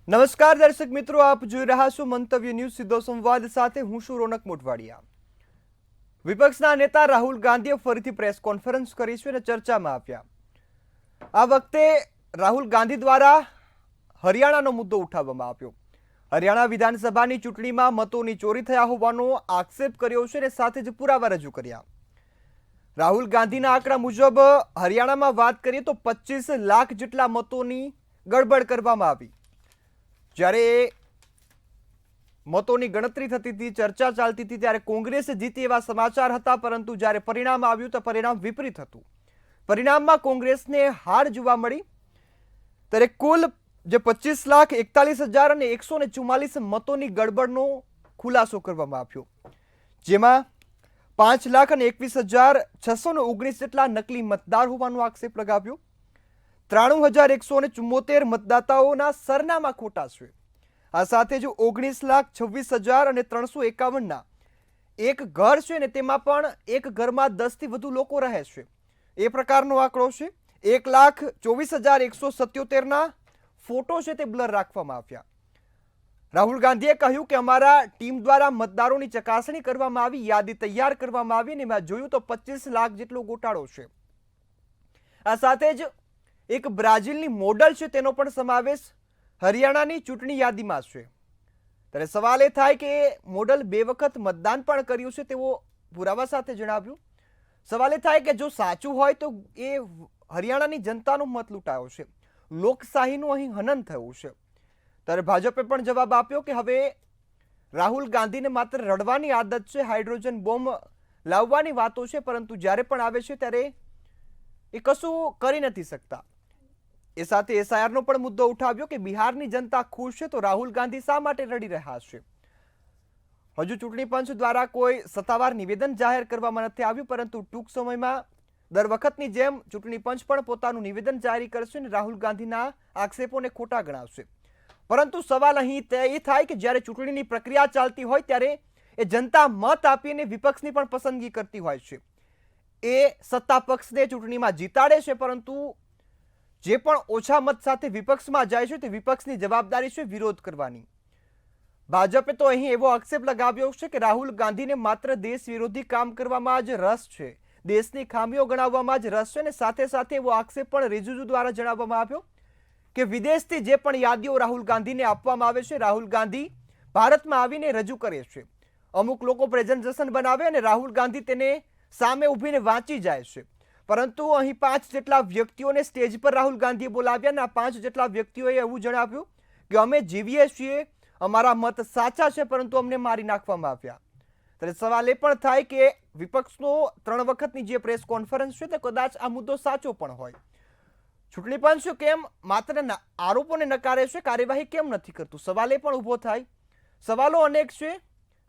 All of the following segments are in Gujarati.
નમસ્કાર દર્શક મિત્રો, આપ જોઈ રહ્યા છો મંતવ્ય ન્યૂઝ સીધો સંવાદ સાથે. હું છું રોનક મોટવાડિયા. વિપક્ષના નેતા રાહુલ ગાંધીએ ફરીથી પ્રેસ કોન્ફરન્સ કરી છે અને ચર્ચામાં આવ્યા. આ વખતે રાહુલ ગાંધી દ્વારા હરિયાણાનો મુદ્દો ઉઠાવવામાં આવ્યો. હરિયાણા વિધાનસભાની ચૂંટણીમાં મતોની ચોરી થયા હોવાનો આક્ષેપ કર્યો છે અને સાથે જ પુરાવા રજૂ કર્યા. રાહુલ ગાંધીના આંકડા મુજબ હરિયાણામાં વાત કરીએ તો 25 લાખ જેટલા મતોની ગડબડ કરવામાં આવી. જ્યારે મતોની ગણતરી થતી હતી, ચર્ચા ચાલતી હતી, ત્યારે કોંગ્રેસ જીતી એવા સમાચાર હતા, પરંતુ જ્યારે પરિણામ આવ્યું તો પરિણામ વિપરીત હતું. પરિણામમાં કોંગ્રેસને હાર જોવા મળી. ત્યારે કુલ જે 25,41,144 મતોની ગડબડનો ખુલાસો કરવામાં આવ્યો, જેમાં 5,21,619 જેટલા નકલી મતદાર હોવાનો આક્ષેપ લગાવ્યો. 93,174 મતદાતાઓના સરનામા ખોટા છે. આ સાથે જ 19,26,351 એક ઘર છે ને તેમાં પણ એક ઘરમાં 10 થી વધુ લોકો રહે છે, એ પ્રકારનો આંકડો છે. 1,24,177 ફોટો છે તે બ્લર રાખવામાં આવ્યા. રાહુલ ગાંધીએ કહ્યું કે અમારા ટીમ દ્વારા મતદારોની ચકાસણી કરવામાં આવી, યાદી તૈયાર કરવામાં આવી અને મેં જોયું તો 25 લાખ જેટલો ગોટાળો છે. આ સાથે જ એક બ્રાઝિલની મોડલ છે તેનો પણ સમાવેશ હરિયાણાની ચૂંટણી યાદીમાં છે. ત્યારે સવાલ એ થાય કે મોડલ 2 વખત મતદાન પણ કર્યું છે તેવો પુરાવા સાથે જણાવ્યું. સવાલ એ થાય કે જો સાચું હોય તો એ હરિયાણાની જનતાનો મત લૂંટાયો છે, લોકશાહીનું અહીં હનન થયું છે. ત્યારે ભાજપે પણ જવાબ આપ્યો કે હવે રાહુલ ગાંધીને માત્ર રડવાની આદત છે, હાઇડ્રોજન બોમ્બ લાવવાની વાતો છે, પરંતુ જ્યારે પણ આવે છે ત્યારે એ કશું કરી નથી શકતા. એ સાથે એસઆઈઆરનો પણ મુદ્દો ઉઠાવ્યો કે બિહારની જનતા ખુશ છે તો રાહુલ ગાંધી શા માટે રડી રહ્યા છે. હજુ ચૂંટણી પંચ દ્વારા કોઈ સત્તાવાર નિવેદન જાહેર કરવામાં નથી આવ્યું, પરંતુ ટૂંક સમયમાં દર વખતની જેમ ચૂંટણી પંચ પણ પોતાનું નિવેદન જારી કરશે અને રાહુલ ગાંધીના આક્ષેપોને ખોટા ગણાવશે. પરંતુ સવાલ અહીં એ થાય કે જ્યારે ચૂંટણીની પ્રક્રિયા ચાલતી હોય ત્યારે એ જનતા મત આપીને વિપક્ષની પણ પસંદગી કરતી હોય છે. એ સત્તા પક્ષને ચૂંટણીમાં જીતાડે છે, પરંતુ જે પણ ઓછા મત સાથે વિપક્ષમાં જાય છે તે વિપક્ષની જવાબદારી છે વિરોધ કરવાની. ભાજપે તો અહીં એવો આક્ષેપ લગાવ્યો છે કે રાહુલ ગાંધીને માત્ર દેશ વિરોધી કામ કરવામાં જ રસ છે, દેશની ખામીઓ ગણાવવામાં જ રસ છે. અને સાથે સાથે એવો આક્ષેપ પણ રિજિજુ દ્વારા જણાવવામાં આવ્યો કે વિદેશથી જે પણ યાદીઓ રાહુલ ગાંધીને આપવામાં આવે છે, રાહુલ ગાંધી ભારતમાં આવીને રજૂ કરે છે. અમુક લોકો પ્રેઝન્ટેશન બનાવે અને રાહુલ ગાંધી તેને સામે ઊભીને વાંચી જાય છે. પરંતુ અહીં 5 જેટલા વ્યક્તિઓને સ્ટેજ પર રાહુલ ગાંધીએ બોલાવ્યા અને આ 5 જેટલા વ્યક્તિઓએ એવું જણાવ્યું કે અમે જીવીએ છીએ, અમારા મત સાચા છે, પરંતુ અમને મારી નાખવામાં આવ્યા. ત્યારે સવાલ એ પણ થાય કે વિપક્ષનો 3 વખતની જે પ્રેસ કોન્ફરન્સ છે તે કદાચ આ મુદ્દો સાચો પણ હોય. ચૂંટણી પંચ કેમ માત્ર આરોપોને નકારે છે, કાર્યવાહી કેમ નથી કરતું? સવાલ એ પણ ઊભો થાય. સવાલો અનેક છે,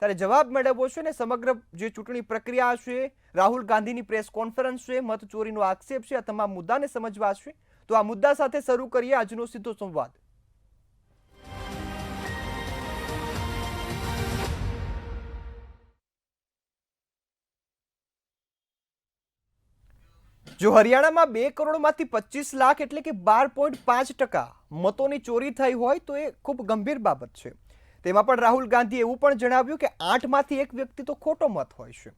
ત્યારે જવાબ મેળવવો છે ને સમગ્ર જે ચૂંટણી પ્રક્રિયા છે, રાહુલ ગાંધીની પ્રેસ કોન્ફરન્સ છે, મત ચોરીનો આક્ષેપ છે, આ તમામ મુદ્દાને સમજવા છે. તો આ મુદ્દા સાથે શરૂ કરીએ આજનો સીધો સંવાદ. જો હરિયાણામાં 2 કરોડમાંથી 25 લાખ એટલે કે 12.5% મતોની ચોરી થઈ હોય તો એ ખૂબ ગંભીર બાબત છે. તેમાં પણ રાહુલ ગાંધીએ એવું પણ જણાવ્યું કે 8માંથી 1 વ્યક્તિ તો ખોટો મત હોય છે.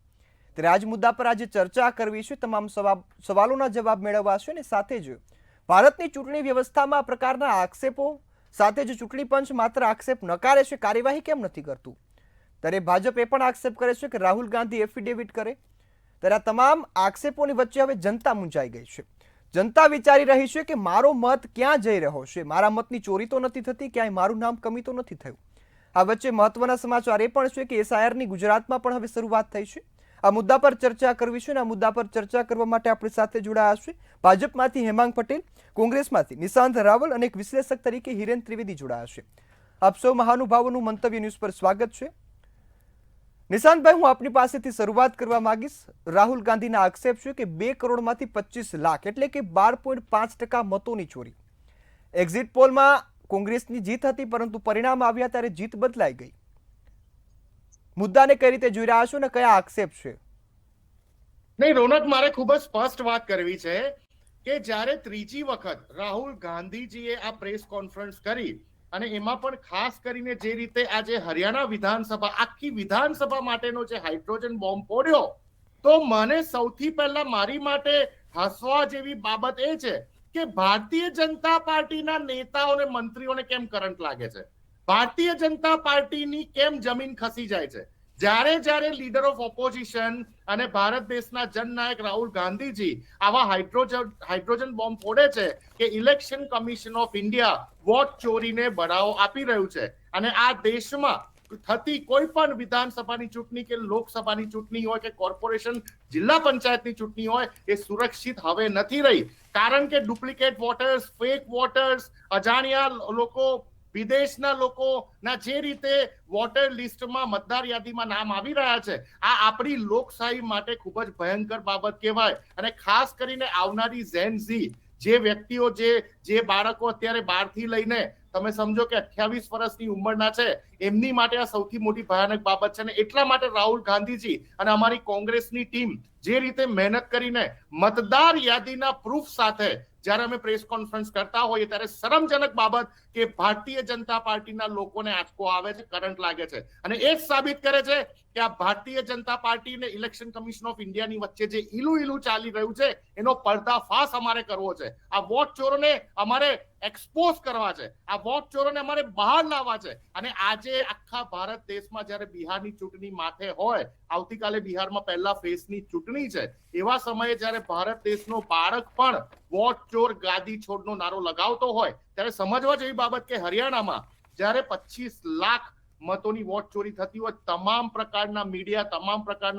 ત્યારે આજ મુદ્દા પર આજે ચર્ચા કરવી છે, તમામ સવાલોના જવાબ મેળવવા છે અને સાથે જ ભારતની ચૂંટણી વ્યવસ્થામાં આ પ્રકારના આક્ષેપો સાથે જ ચૂંટણી પંચ માત્ર આક્ષેપ નકારે છે, કાર્યવાહી કેમ નથી કરતું? ત્યારે ભાજપ એ પણ આક્ષેપ કરે છે કે રાહુલ ગાંધી એફિડેવિટ કરે. ત્યારે આ તમામ આક્ષેપોની વચ્ચે હવે જનતા મૂંઝાઈ ગઈ છે. જનતા વિચારી રહી છે કે મારો મત ક્યાં જઈ રહ્યો છે, મારા મતની ચોરી તો નથી થતી, ક્યાંય મારું નામ કમી તો નથી થયું. આ વચ્ચે મહત્વના સમાચાર એ પણ છે કે એસઆઈઆરની ગુજરાતમાં પણ હવે શરૂઆત થઈ છે. આ મુદ્દા પર ચર્ચા કરવી છે અને આ મુદ્દા પર ચર્ચા કરવા માટે આપણી સાથે જોડાયા છે ભાજપમાંથી હેમાંગ પટેલ, કોંગ્રેસમાંથી નિશાંત રાવલ અને એક વિશ્લેષક તરીકે હિરેન ત્રિવેદી જોડાયા છે. આપ સૌ મહાનુભાવોનું મંતવ્ય ન્યૂઝ પર સ્વાગત છે. નિશાંતભાઈ, હું આપની પાસેથી શરૂઆત કરવા માંગીશ. રાહુલ ગાંધીના આક્ષેપ છે કે 2 કરોડમાંથી 25 લાખ એટલે કે 12.5% મતોની ચોરી. એક્ઝિટ પોલમાં કોંગ્રેસની જીત હતી, પરંતુ પરિણામ આવ્યા ત્યારે જીત બદલાઈ ગઈ. મુદ્દાને કઈ રીતે જોઈ રહ્યા છો અને કયા આક્ષેપ છે? નહીં રોનક, મારે ખૂબ જ સ્પષ્ટ વાત કરવી છે કે જ્યારે ત્રીજી વખત રાહુલ ગાંધીજીએ આ પ્રેસ કોન્ફરન્સ કરી અને એમાં પણ ખાસ કરીને જે રીતે આજે હરિયાણા વિધાનસભા આખી વિધાનસભા માટેનો જે હાઇડ્રોજન બોમ્બ ફોડ્યો, તો મને સૌથી પહેલા મારી માટે હસવા જેવી બાબત એ છે કે ભારતીય જનતા પાર્ટીના નેતાઓને મંત્રીઓને કેમ કરંટ લાગે છે, ભારતીય જનતા પાર્ટીની કેમ જમીન ખસી જાય છે જ્યારે લીડર ઓફ ઓપોઝિશન અને ભારત દેશના જનનાયક રાહુલ ગાંધીજી આવા હાઇડ્રોજન બોમ્બ ફોડે છે કે election commission of India vote ચોરીને બઢાવો આપી રહ્યું છે અને આ દેશમાં થતી કોઈ પણ વિધાનસભાની ચૂંટણી કે લોકસભાની ચૂંટણી હોય કે કોર્પોરેશન જિલ્લા પંચાયતની ચૂંટણી હોય એ સુરક્ષિત હવે નથી રહી, કારણ કે ડુપ્લિકેટ વોટર્સ, ફેક વોટર્સ, અજાણ્યા લોકો, વિદેશના લોકોના જે રીતે વોટર લિસ્ટમાં મતદાર યાદીમાં નામ આવી રહ્યા છે, આ આપણી લોકશાહી માટે ખૂબ જ ભયંકર બાબત કહેવાય. અને ખાસ કરીને આવનારી ઝેન ઝી જે વ્યક્તિઓ જે બાળકો અત્યારે 12 થી લઈને તમે સમજો કે 28 વર્ષની ઉંમરના છે, એમની માટે આ સૌથી મોટી ભયાનક બાબત છે. અને એટલા માટે રાહુલ ગાંધીજી અને અમારી કોંગ્રેસની ટીમ જે રીતે મહેનત કરીને મતદાર યાદીના પ્રૂફ સાથે જ્યારે અમે પ્રેસ કોન્ફરન્સ કરતા હોઈએ ત્યારે શરમજનક બાબત કે ભારતીય જનતા પાર્ટીના લોકોને આંચકો આવે છે, કરંટ લાગે છે. અને એ જ સાબિત કરે છે કે આ ભારતીય જનતા પાર્ટી અને ઇલેક્શન કમિશન ઓફ ઇન્ડિયાની વચ્ચે જે ઈલું ચાલી રહ્યું છે એનો પર્દાફાશ અમારે કરવો છે. આ વોટ ચોરોને અમારે એક્સપોઝ કરવા છે, આ વોટ ચોરોને અમારે બહાર લાવવા છે. અને આજે આખા ભારત દેશમાં જ્યારે બિહારની ચૂંટણી માથે હોય, આવતીકાલે બિહારમાં પહેલા ફેઝની ચૂંટણી છે, એવા સમયે જ્યારે ભારત દેશનો બાળક પણ વોટ ચોર ગાદી છોડનો નારો લગાવતો હોય ત્યારે સમજવા જેવી બાબત કે હરિયાણામાં જ્યારે 25 લાખ મતોની વોટ ચોરી થતી હોય, તમામ પ્રકારના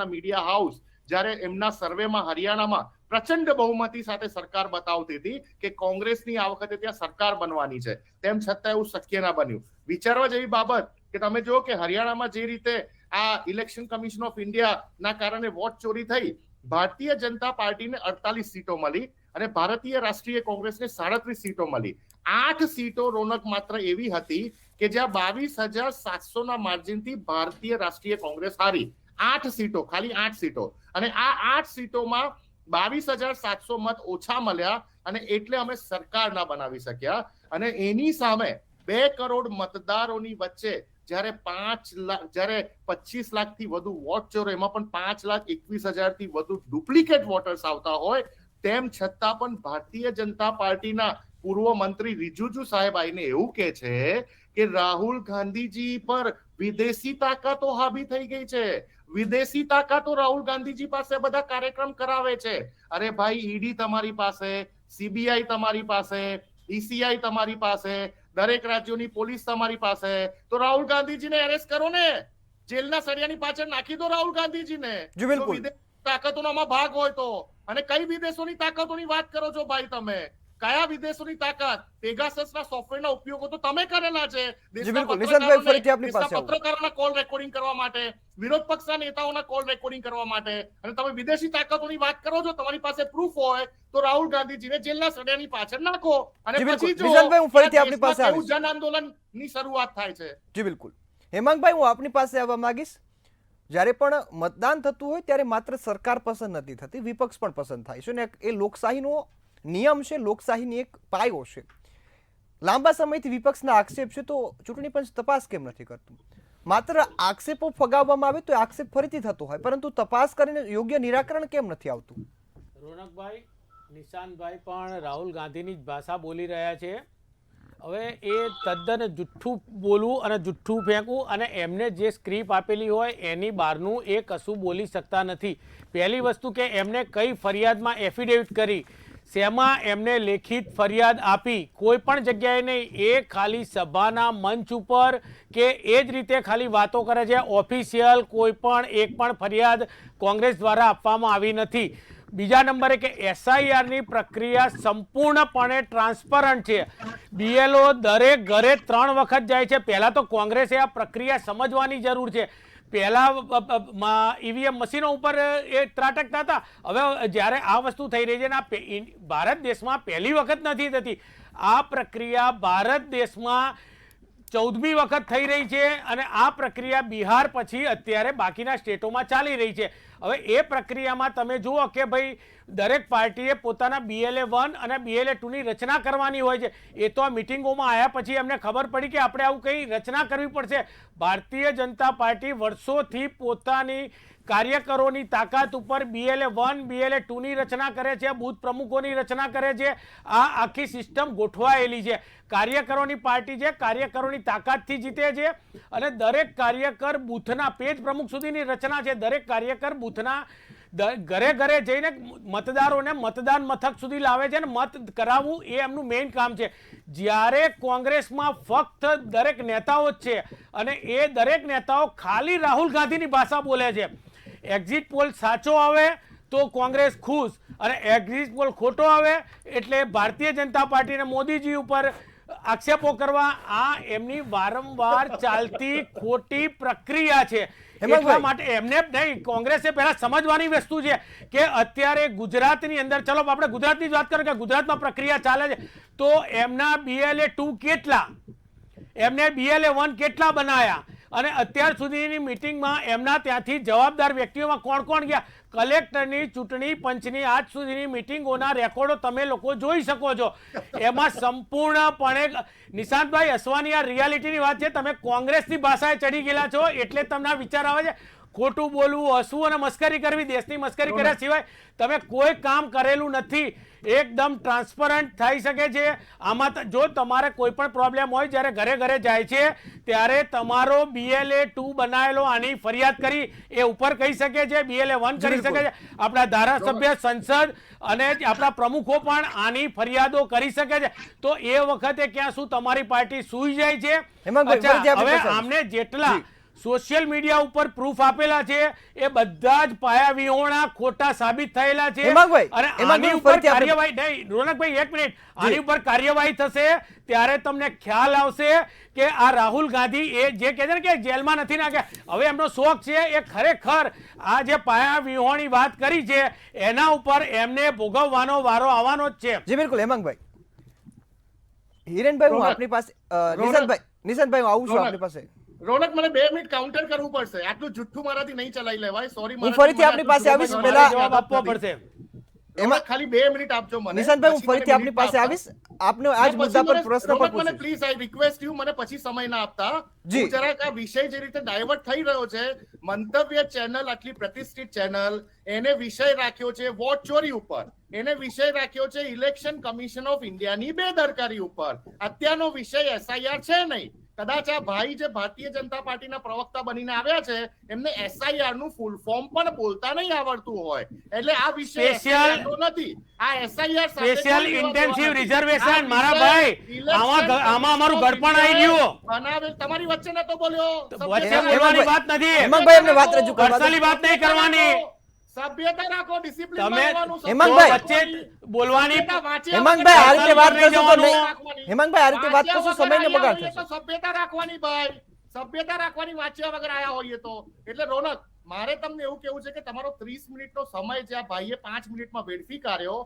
મીડિયા હાઉસ જ્યારે એમના સર્વેમાં હરિયાણામાં પ્રચંડ બહુમતી સાથે સરકાર બતાવતી હતી કે કોંગ્રેસની આ વખતે ત્યાં સરકાર બનવાની છે, તેમ છતાં એવું શક્ય ના બન્યું. વિચારવા જેવી બાબત કે તમે જો કે હરિયાણામાં જે રીતે આ ઇલેક્શન કમિશન ઓફ ઇન્ડિયાના કારણે વોટ ચોરી થઈ, ભારતીય જનતા પાર્ટીને 48 સીટો મળી અને ભારતીય રાષ્ટ્રીય કોંગ્રેસને 37 સીટો મળી. 8 સીટો રોનક માત્ર એવી હતી કે જ્યાં 22,700 માર્જિનથી ભારતીય રાષ્ટ્રીય કોંગ્રેસ હારી. 8 સીટો, ખાલી 8 સીટો. અને આ 8 સીટોમાં 22,700 મત ઓછા મળ્યા અને એટલે અમે સરકાર ના બનાવી શક્યા. અને એની સામે 2 કરોડ મતદારોની વચ્ચે જ્યારે 25 લાખથી વધુ વોટ ચોરો, એમાં પણ 5,21,000 થી વધુ ડુપ્લિકેટ વોટર્સ આવતા હોય, તેમ છતાં પણ ભારતીય જનતા પાર્ટીના પૂર્વ મંત્રી રિજિજુ સાહેબ આઈને એવું કે છે કે રાહુલ ગાંધીજી પર વિદેશી તાકાતો હાવી થઈ ગઈ છે, વિદેશી તાકાતો રાહુલ ગાંધીજી પાસે બધા કાર્યક્રમ કરાવે છે. અરે ભાઈ, ઈડી તમારી પાસે, સીબીઆઈ તમારી પાસે, ઈસીઆઈ તમારી પાસે, દરેક રાજ્યોની પોલીસ તમારી પાસે, તો રાહુલ ગાંધીજીને એરેસ્ટ કરો ને, જેલના સળિયાની પાછળ નાખી દો રાહુલ ગાંધીજીને. તાકાતોનો ભાગ હોય તો. અને કઈ વિદેશોની તાકાતોની વાત કરો છો ભાઈ તમે? કયા વિદેશોની તાકાત? પેગાસસના સોફ્ટવેરના ઉપયોગો તો તમે કરેલા છે પત્રકારોના કોલ રેકોર્ડિંગ કરવા માટે, વિરોધ પક્ષના નેતાઓના કોલ રેકોર્ડિંગ કરવા માટે. અને તમે વિદેશી તાકાતોની વાત કરો છો, તમારી પાસે પ્રૂફ હોય તો રાહુલ ગાંધીજીને જેલના સળિયાની પાછળ નાખો અને પછી જો જન આંદોલનની શરૂઆત થાય છે. જી બિલકુલ. હેમાંગભાઈ, હું આપની પાસે આવવા માંગીશ. જ્યારે પણ મતદાન થતું હોય ત્યારે માત્ર સરકાર પસંદ નથી થતી, વિપક્ષ પણ પસંદ થાય છે ને એ લોકશાહીનો નિયમ છે, લોકશાહીની એક પાયો છે. લાંબા સમયથી વિપક્ષના આક્ષેપ છે, તો ચૂંટણી પંચ તપાસ કેમ નથી કરતું? માત્ર આક્ષેપો ફગાવવામાં આવે તો આક્ષેપ ફરીથી થતો હોય, પરંતુ તપાસ કરીને યોગ્ય નિરાકરણ કેમ નથી આવતું? રોનકભાઈ, નિશાંતભાઈ પણ રાહુલ ગાંધીની જ ભાષા બોલી રહ્યા છે. હવે એ તદ્દન જુઠ્ઠું બોલવું અને જુઠ્ઠું ફેંકવું, અને એમને જે સ્ક્રિપ્ટ આપેલી હોય એની બહારનું એ કશું બોલી શકતા નથી. પહેલી વસ્તુ કે એમને કઈ ફરિયાદમાં એફિડેવિટ કરી, શેમાં એમને લેખિત ફરિયાદ આપી, કોઈ પણ જગ્યાએ નહીં. એ ખાલી સભાના મંચ ઉપર કે એ જ રીતે ખાલી વાતો કરે છે. ઓફિશિયલ કોઈ પણ એક પણ ફરિયાદ કોંગ્રેસ દ્વારા આપવામાં આવી નથી. બીજા નંબરે કે એસઆઈઆરની પ્રક્રિયા સંપૂર્ણપણે ટ્રાન્સપરન્ટ છે. બીએલઓ દરેક ઘરે 3 વખત જાય છે. પહેલાં તો કોંગ્રેસે આ પ્રક્રિયા સમજવાની જરૂર છે. પહેલાં ઈવીએમ મશીનો ઉપર એ ત્રાટકતા હતા. હવે જ્યારે આ વસ્તુ થઈ રહી છે ને, ભારત દેશમાં પહેલી વખત નથી થતી. આ પ્રક્રિયા ભારત દેશમાં 14મી વખત થઈ રહી છે અને આ પ્રક્રિયા બિહાર પછી અત્યારે બાકીના સ્ટેટોમાં ચાલી રહી છે. હવે એ પ્રક્રિયામાં તમે જુઓ કે ભાઈ દરેક પાર્ટીએ પોતાના BLA-1 અને BLA-2 ની રચના કરવાની હોય છે. એ તો આ મિટિંગોમાં આવ્યા પછી એમને ખબર પડી કે આપણે આવું કંઈ રચના કરવી પડશે. ભારતીય જનતા પાર્ટી વર્ષોથી પોતાની કાર્યકરોની તાકાત ઉપર BLA-1 BLA-2 ની રચના કરે છે, બૂથ પ્રમુખોની રચના કરે છે. આ આખી સિસ્ટમ ગોઠવાયેલી છે. કાર્યકરોની પાર્ટી છે, કાર્યકરોની તાકાતથી જીતે છે અને દરેક કાર્યકર બૂથના પેજ પ્રમુખ સુધીની રચના છે. દરેક કાર્યકર બૂથના ઘરે ઘરે જઈને મતદારોને મતદાન મથક સુધી લાવે છે અને મત કરાવવું એ એમનું મેઇન કામ છે. જ્યારે કોંગ્રેસમાં ફક્ત દરેક નેતાઓ જ છે અને એ દરેક નેતાઓ ખાલી રાહુલ ગાંધીની ભાષા બોલે છે. એક્ઝિટ પોલ સાચો આવે તો કોંગ્રેસ ખુશ અને એક્ઝિટ પોલ ખોટો આવે એટલે ભારતીય જનતા પાર્ટીને મોદીજી ઉપર આક્ષેપો કરવા, આ એમની વારંવાર ચાલતી ખોટી પ્રક્રિયા છે. એટલા માટે એમને નહીં, કોંગ્રેસે પહેલા સમજવાની વસ્તુ છે કે અત્યારે ગુજરાતની અંદર, ચલો આપણે ગુજરાતની જ વાત કરીએ કે ગુજરાતમાં પ્રક્રિયા ચાલે છે, તો એમના BLA-2 કેટલા, એમને BLA-1 કેટલા બનાયા અને અત્યાર સુધીની મિટિંગમાં એમના ત્યાંથી જવાબદાર વ્યક્તિઓમાં કોણ કોણ ગયા. કલેક્ટરની, ચૂંટણી પંચની આજ સુધીની મિટિંગોના રેકોર્ડો તમે લોકો જોઈ શકો છો. એમાં સંપૂર્ણપણે નિશાંતભાઈ અસવાની આ રિયાલિટીની વાત છે. તમે કોંગ્રેસની ભાષાએ ચડી ગયેલા છો એટલે તમને આ વિચાર આવે છે. ખોટું બોલવું, હસવું અને મસ્કરી કરવી, દેશની મસ્કરી કર્યા સિવાય તમે કોઈ કામ કરેલું નથી. એકદમ ટ્રાન્સપરન્ટ થઈ શકે છે. આમાં જો તમારે કોઈ પણ પ્રોબ્લેમ હોય, જ્યારે ઘરે ઘરે જાય છે ત્યારે તમારો BLA-2 બનાવેલો આની ફરિયાદ કરી એ ઉપર કહી શકે છે, BLA-1 કરી શકે છે. આપણા ધારાસભ્ય, સંસદ અને આપણા પ્રમુખો પણ આની ફરિયાદો કરી શકે છે. તો એ વખતે ક્યાં શું તમારી પાર્ટી સૂઈ જાય છે? હવે આમને જેટલા સોશિયલ મીડિયા ઉપર પ્રૂફ આપેલા છે એ બધા જ પાયા વિહોણા ખોટા સાબિત થયેલા છે અને આની ઉપર કાર્યવાહી નહીં. રોનકભાઈ એક મિનિટ, આની ઉપર કાર્યવાહી થશે ત્યારે તમને ખ્યાલ આવશે કે આ રાહુલ ગાંધી એ જે કહે છે ને કે જેલમાં નથી નાખ્યા, હવે એમનો શોખ છે એ ખરેખર આ જે પાયા વિહોણી વાત કરી છે એના ઉપર એમને ભોગવવાનો વારો આવવાનો જ છે. જી બિલકુલ. હેમાંગભાઈ, હિરેનભાઈ, હું આપની પાસે, નિશાંતભાઈ હું આવું છું આપની પાસે. રોનક, મને 2 મિનિટ કાઉન્ટર કરવું પડશે. આટલું જુઠ્ઠું મારાથી નહીં ચલાવી લેવાય. સોરી, હું ફરીથી આપની પાસે આવીશ. પહેલા જવાબ આપવો પડશે. એમાં ખાલી 2 મિનિટ આપજો મને. નિશાંતભાઈ, હું ફરીથી આપની પાસે આવીશ. આપનો આજ મુદ્દા પર પ્રશ્ન પણ મને પ્લીઝ આઈ રિક્વેસ્ટ યુ, મને પછી સમય ના આપતા. હું જરાક આ વિષય જે રીતે ડાયવર્ટ થઈ રહ્યો છે, મંતવ્ય ચેનલ, આટલી પ્રતિષ્ઠિત ચેનલ, એને વિષય રાખ્યો છે વોટ ચોરી ઉપર, એને વિષય રાખ્યો છે ઇલેક્શન કમિશન ઓફ ઇન્ડિયાની બેદરકારી ઉપર. અત્યારનો વિષય SIR છે નહીં. કદાચ આ ભાઈ જે ભારતીય જનતા પાર્ટીના પ્રવક્તા બનીને આવ્યા છે એમને SIR નું ફૂલ ફોર્મ પણ બોલતા નહીં આવડતું હોય, એટલે આ વિષય નથી. આ SIR સ્પેશિયલ ઇન્ટેન્સિવ રિઝર્વેશન, મારા ભાઈ, આમાં અમારું ગળપણ આવી ગયું. બનાવે તમારી વચ્ચે નતો બોલ્યો. વચ્ચે બોલવાની વાત નથી. હેમાંગભાઈ, એમને વાત રજૂ કરવા પર્સનલી વાત નહીં કરવાની. સભ્યતા રાખો, ડિસિપ્લિન તમે રાખવાનું. હેમાંગભાઈ, વચ્ચે બોલવાની. હેમાંગભાઈ, આ રીતે વાત કરશો તો નહીં. હેમાંગભાઈ, આ રીતે વાત કરશો સમયનો બગાડ થશે. સભ્યતા રાખવાની ભાઈ, સભ્યતા રાખવાની. વાંચ્યા વગર આયા હોઈએ તો. એટલે રોનક, મારે તમને એવું કેવું છે કે તમારો 30 મિનિટનો સમય જે આ ભાઈએ 5 મિનિટમાં વેડફી કાઢ્યો,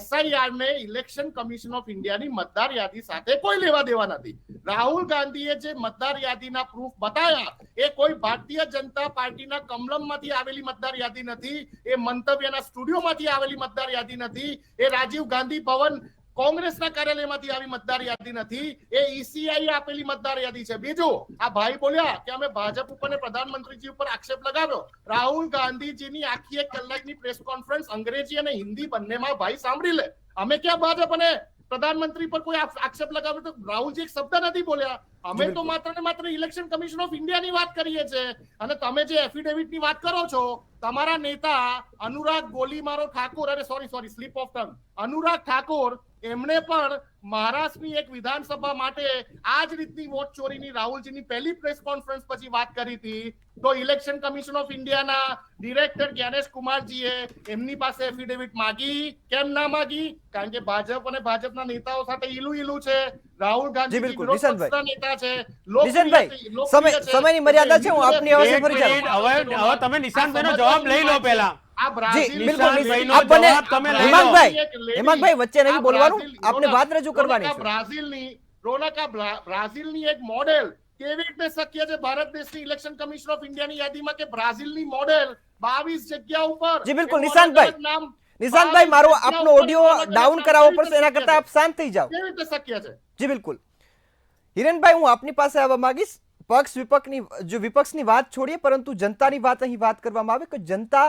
SIR ને ઇલેક્શન કમિશન ઓફ ઇન્ડિયાની મતદાર યાદી સાથે કોઈ લેવા દેવા નથી. રાહુલ ગાંધીએ જે મતદાર યાદીના પ્રૂફ બતાવ્યા એ કોઈ ભારતીય જનતા પાર્ટીના કમલમમાંથી આવેલી મતદાર યાદી નથી, એ મંતવ્યના સ્ટુડિયોમાંથી આવેલી મતદાર યાદી નથી, એ રાજીવ ગાંધી ભવન કોંગ્રેસના કાર્યાલયમાંથી આવી મતદાર યાદી નથી, એ ECI આપેલી મતદાર યાદી છે. બીજું, આ ભાઈ બોલ્યા કે અમે ભાજપ ઉપર ને પ્રધાનમંત્રીજી ઉપર આક્ષેપ લગાવ્યો. રાહુલ ગાંધીજીની આખી 1 કલાકની પ્રેસ કોન્ફરન્સ અંગ્રેજી અને હિન્દી બંનેમાં ભાઈ સાંભળી લે. અમે ક્યાં ભાજપ અને પ્રધાનમંત્રી પર કોઈ આક્ષેપ લગાવ્યો તો રાહુલજી એક શબ્દ નથી બોલ્યા. અમે તો માત્ર ને માત્ર ઇલેક્શન કમિશન ઓફ ઇન્ડિયાની વાત કરીએ છીએ. અને તમે જે એફિડેવિટની વાત કરો છો, તમારા નેતા અનુરાગ ગોલીમારો ઠાકોર, અરે sorry slip of tongue, Anurag Thakur, એમણે પણ મહારાષ્ટ્રની એક વિધાનસભા માટે આ જ રીતની વોટ ચોરીની રાહુલજીની પહેલી પ્રેસ કોન્ફરન્સ પછી વાત કરી હતી. તો ઇલેક્શન કમિશન ઓફ ઇન્ડિયાના ડિરેક્ટર જ્ઞાનેશ કુમારજીએ એમની પાસે એફિડેવિટ માંગી. કેમ ના માંગી? કારણ કે ભાજપ અને ભાજપના નેતાઓ સાથે ઈલું છે. રાહુલ ગાંધી નેતા છે. સમયની મર્યાદા છે. હું આપની હવે હવે તમે નિશાંતભાઈનો જવાબ લઈ લો પહેલા. હેમાંગભાઈ, વચ્ચે નહીં બોલવાનું, આપને વાત રજૂ કરવાની છે. બ્રાઝિલની રોનક આ બ્રાઝિલની એક મોડેલ કેવી રીતે શક્ય છે ભારત દેશની ઇલેક્શન કમિશન ઓફ ઇન્ડિયાની યાદીમાં કે બ્રાઝિલની મોડેલ 22 જગ્યા ઉપર જી બિલકુલ, એનું નિશાંતભાઈ. અલગ નામ નિશાંતભાઈ, મારો 22 આપનો જગ્યા ઓડિયો ઉપર અલગ ડાઉન નામ કરાવવો કેવી પડશે, એના રીતે કરતા આપ શાંત થઈ જાઓ. કેવી રીતે શક્ય છે? જી બિલકુલ. હિરેનભાઈ, હું આપની પાસે આવવા માંગીશ. વિપક્ષની વાત છોડીએ, પરંતુ જનતાની વાત અહીં વાત કરવામાં આવે કે જનતા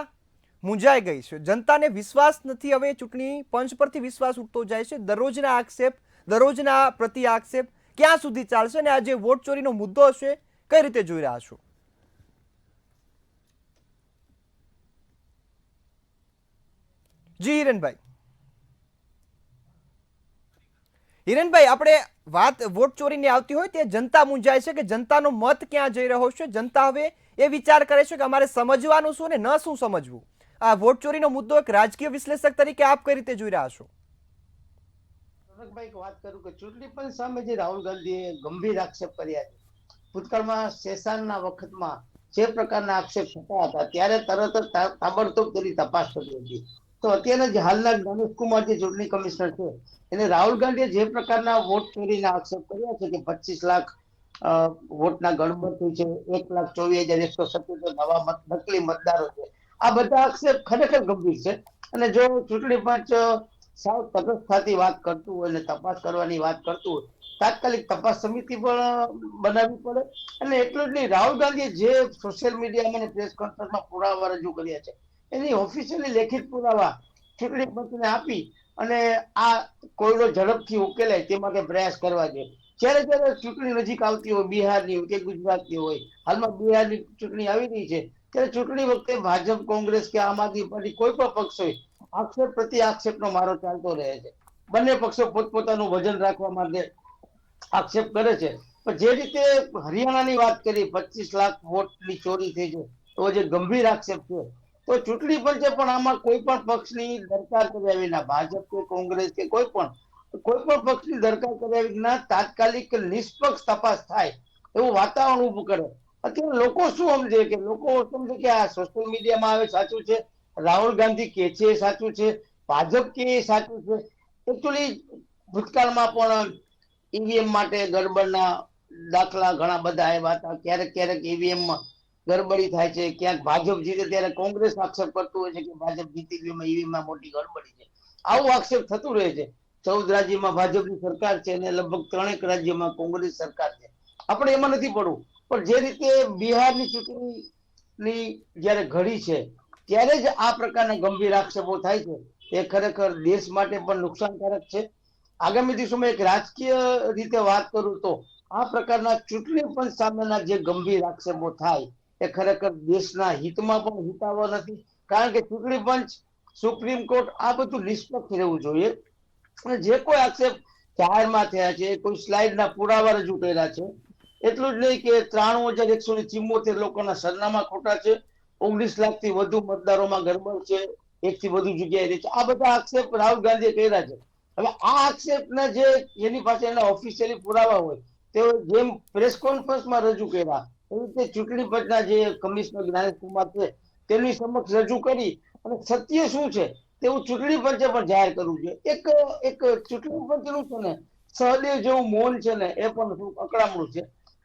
મૂંઝાઈ ગઈ છે. જનતાને વિશ્વાસ નથી, હવે ચૂંટણી પંચ પરથી વિશ્વાસ ઉઠતો જાય છે. દરરોજના આક્ષેપ, દરરોજના પ્રતિ આક્ષેપ ક્યાં સુધી ચાલશે અને આ જે વોટ ચોરીનો મુદ્દો હશે કઈ રીતે જોઈ રહ્યા છો? જી હિરેનભાઈ. હિરેનભાઈ, આપણે વાત વોટ ચોરીની આવતી હોય તે જનતા મૂંઝાય છે કે જનતાનો મત ક્યાં જઈ રહ્યો છે. જનતા હવે એ વિચાર કરે છે કે અમારે સમજવાનું શું ને ન શું સમજવું. આ વોટ ચોરીનો મુદ્દો એક રાજકીય વિશ્લેષક તરીકે આપ કઈ રીતે જોઈ રહ્યા છો? રોનકભાઈ, એક વાત કરું કે ચૂંટણી પંચ સામે જે રાહુલ ગાંધીએ ગંભીર આક્ષેપ કર્યા છે, ભૂતકાળમાં શેષાનના વખતમાં જે પ્રકારના આક્ષેપ થતા હતા ત્યારે તરત જ તાબડતોબ તેની તપાસ કરી હતી. તો અત્યારે જે હાલના ગણેશ કુમાર જે ચૂંટણી કમિશનર છે, એને રાહુલ ગાંધીએ જે પ્રકારના વોટ ચોરીના આક્ષેપ કર્યા છે કે 25 લાખ વોટના ગડબડ થઈ છે, 1,24,177 નવા નકલી મતદારો છે, આ બધા આક્ષેપ ખરેખર ગંભીર છે. અને જો ચૂંટણી પંચ સાવ તટસ્થતાથી વાત કરતું હોય અને તપાસ કરવાની વાત કરતું હોય, તાત્કાલિક તપાસ સમિતિ પણ બનાવવી પડે. અને એટલું જ નહીં, રાહુલ ગાંધીએ જે સોશિયલ મીડિયામાં અને પ્રેસ કોન્ફરન્સમાં પુરાવા રજૂ કર્યા છે, એની ઓફિશિયલી લેખિત પુરાવા ચૂંટણી પંચને આપી અને આ કોયડો ઝડપથી ઉકેલાય તે માટે પ્રયાસ કરવા જોઈએ. જ્યારે જ્યારે ચૂંટણી નજીક આવતી હોય, બિહારની હોય કે ગુજરાતની હોય, હાલમાં બિહારની ચૂંટણી આવી રહી છે, ત્યારે ચૂંટણી વખતે ભાજપ, કોંગ્રેસ કે આમ આદમી પાર્ટી કોઈ પણ પક્ષ હોય, આક્ષેપ પ્રતિ આક્ષેપનો મારો ચાલતો રહે છે. બંને પક્ષો પોતપોતાનું વજન રાખવા માટે આક્ષેપ કરે છે. પણ જે રીતે હરિયાણાની વાત કરી, 25 લાખ વોટની ચોરી થઈ છે, તો જે ગંભીર આક્ષેપ છે, તો ચૂંટણી પંચે પણ આમાં કોઈ પણ પક્ષની દરકાર કર્યા વિના, ભાજપ કે કોંગ્રેસ કે કોઈ પણ પક્ષની દરકાર કર્યા વિના તાત્કાલિક નિષ્પક્ષ તપાસ થાય એવું વાતાવરણ ઊભું કરે. અત્યારે લોકો શું સમજે કે આ સોશિયલ મીડિયામાં આવે સાચું છે, રાહુલ ગાંધી કે છે સાચું છે, ભાજપ કે સાચું છે. એકચ્યુઅલી ભૂતકાળમાં પણ ઈવીએમ માટે ગડબડના દાખલા ઘણા બધા આવ્યા હતા. ક્યારેક ઈવીએમમાં ગડબડી થાય છે, ક્યાંક ભાજપ જીતે ત્યારે કોંગ્રેસ આક્ષેપ કરતું હોય છે કે ભાજપ જીતી ગયું, ઈવીએમમાં મોટી ગડબડી છે. આવું આક્ષેપ થતું રહે છે. 14 રાજ્યમાં ભાજપની સરકાર છે અને લગભગ 3 રાજ્યમાં કોંગ્રેસ સરકાર છે. આપણે એમાં નથી પડવું, પણ જે રીતે બિહારની ચૂંટણીની જયારે ઘડી છે ત્યારે જ આ પ્રકારના ગંભીર આક્ષેપો થાય છે, એ ખરેખર દેશ માટે પણ નુકસાનકારક છે. આગામી દિવસોમાં એક રાજકીય રીતે વાત કરું તો આ પ્રકારના ચૂંટણી પંચ સામેના જે ગંભીર આક્ષેપો થાય એ ખરેખર દેશના હિતમાં પણ હિતાવહ નથી. કારણ કે ચૂંટણી પંચ, સુપ્રીમ કોર્ટ આ બધું નિષ્પક્ષ રહેવું જોઈએ. અને જે કોઈ આક્ષેપ જાહેરમાં થયા છે, કોઈ સ્લાઇડના પુરાવા રજૂ કર્યા છે, એટલું જ નહીં કે 93,174 લોકોના સરનામા ખોટા છે, 19 લાખથી વધુ મતદારોમાં ગડબડ છે, 1 થી વધુ જગ્યાએ રહે છે, આ બધા આક્ષેપ રાહુલ ગાંધીએ કર્યા છે. હવે આ આક્ષેપના જે એની પાસે એના ઓફિશિયલી પુરાવા હોય, તેઓ જેમ પ્રેસ કોન્ફરન્સમાં રજૂ કર્યા એવી રીતે ચૂંટણી પંચના જે કમિશનર જ્ઞાનેશ કુમાર છે તેની સમક્ષ રજૂ કરી અને સત્ય શું છે તેવું ચૂંટણી પંચે પણ જાહેર કરવું જોઈએ. એક ચૂંટણી પંચનું છે ને સહદેવ જેવું મૌન છે ને એ પણ શું અકળામણું છે.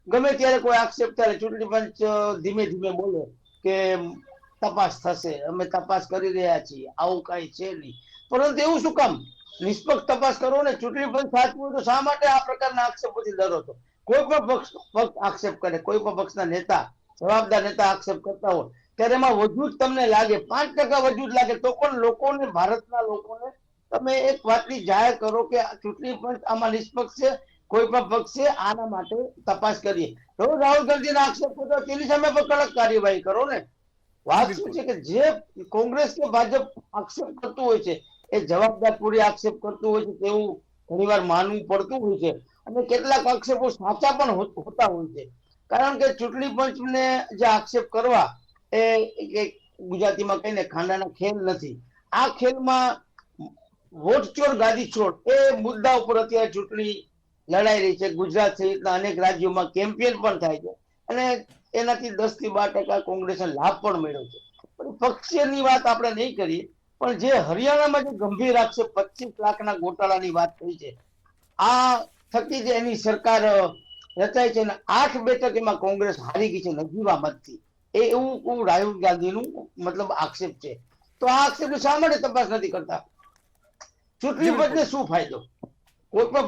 ગમે ત્યારે કોઈ આક્ષેપ ત્યારે ચૂંટણી પંચ ધીમે ધીમે બોલે કે તપાસ થશે, અમે તપાસ કરી રહ્યા છીએ, આવું કઈ છે નહીં. પરંતુ એવું શું કામ? નિષ્પક્ષ તપાસ કરો ને. ચૂંટણી પંચ સાચું હોય તો શા માટે આ પ્રકારના આક્ષેપોથી ડરો છો? કોઈ પણ પક્ષ આક્ષેપ કરે, કોઈ પણ પક્ષના નેતા, જવાબદાર નેતા આક્ષેપ કરતા હોય ત્યારે એમાં વધુ જ તમને લાગે, 5% વધુ જ લાગે, તો પણ લોકોને, ભારતના લોકોને તમે એક વાતની જાહેર કરો કે ચૂંટણી પંચ આમાં નિષ્પક્ષ છે, કોઈ પણ પક્ષે આના માટે તપાસ કરીએ. રાહુલ ગાંધીના આક્ષેપ કરતા તેની સામે પણ કડક કાર્યવાહી કરો ને. વાત શું છે કે જે કોંગ્રેસ કે ભાજપ આક્ષેપ કરતું હોય છે એ જવાબદાર પૂરી આક્ષેપ કરતું હોય છે તેવું ઘણીવાર માનવું પડતું હોય છે. અને કેટલાક આક્ષેપો સાચા પણ હોતા હોય છે. કારણ કે ચૂંટણી પંચને જે આક્ષેપ કરવા એ ગુજરાતીમાં કહીને ખાંડાના ખેલ નથી. આ ખેલમાં વોટ ચોર ગાદી ચોર એ મુદ્દા ઉપર અત્યારે ચૂંટણી લડાઈ રહી છે. ગુજરાત સહિતના અનેક રાજ્યોમાં કેમ્પેન પણ થાય છે અને એનાથી 10 થી 12% કોંગ્રેસને લાભ પણ મળ્યો છે. પણ પક્ષની વાત આપણે નહીં કરીએ, પણ જે હરિયાણામાં જે ગંભીર આક્ષેપ 25 લાખના ગોટાળાની વાત થઈ છે, આ થકી જે એની સરકાર રચાય છે, અને 8 બેઠક એમાં કોંગ્રેસ હારી ગઈ છે નજીવા મતથી. એવું રાહુલ ગાંધીનું મતલબ આક્ષેપ છે. તો આ આક્ષેપ શા માટે તપાસ નથી કરતા? ચૂંટણી પંચને શું ફાયદો? કોઈ પણ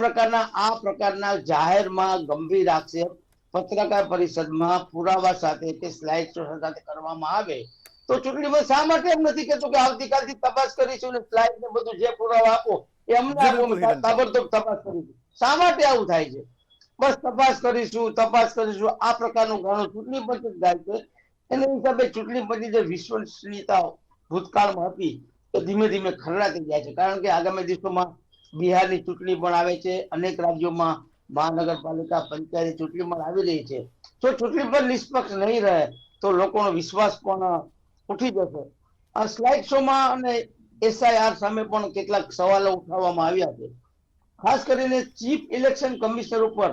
પ્રકારના જાહેરમાં ગંભીર આક્ષેપ પત્રકાર પરિષદમાં પુરાવા સાથે કે સ્લાઇડ શો સાથે કરવામાં આવે તો ચૂંટણી પંચ શા માટે એમ નથી કહેતું કે આવતીકાલથી તપાસ કરીશું ને સ્લાઇડ ને બધું જે પુરાવા આપો એ અમને આપો, તાબડતોબ તપાસ કરીશું? શા માટે આવું થાય છે? બસ તપાસ કરીશું આ પ્રકારનું ગાણું ચૂંટણી પંચ જ ગાય છે. એના હિસાબે ચૂંટણી પંચની જે વિશ્વસનીયતા ભૂતકાળમાં હતી એ ધીમે ધીમે ખરડાતી જાય છે. કારણ કે આગામી દિવસોમાં બિહારની ચૂંટણી પણ આવે છે, અનેક રાજ્યોમાં મહાનગરપાલિકા પંચાયત ચૂંટણી પણ આવી રહી છે. જો ચૂંટણી પર નિષ્પક્ષ નહીં રહે તો લોકોનો વિશ્વાસ પણ ઉઠી જશે. આ સ્લાઇડ શોમાં અને SIR સામે પણ કેટલાક સવાલો ઉઠાવવામાં આવ્યા છે. ખાસ કરીને ચીફ ઇલેક્શન કમિશનર ઉપર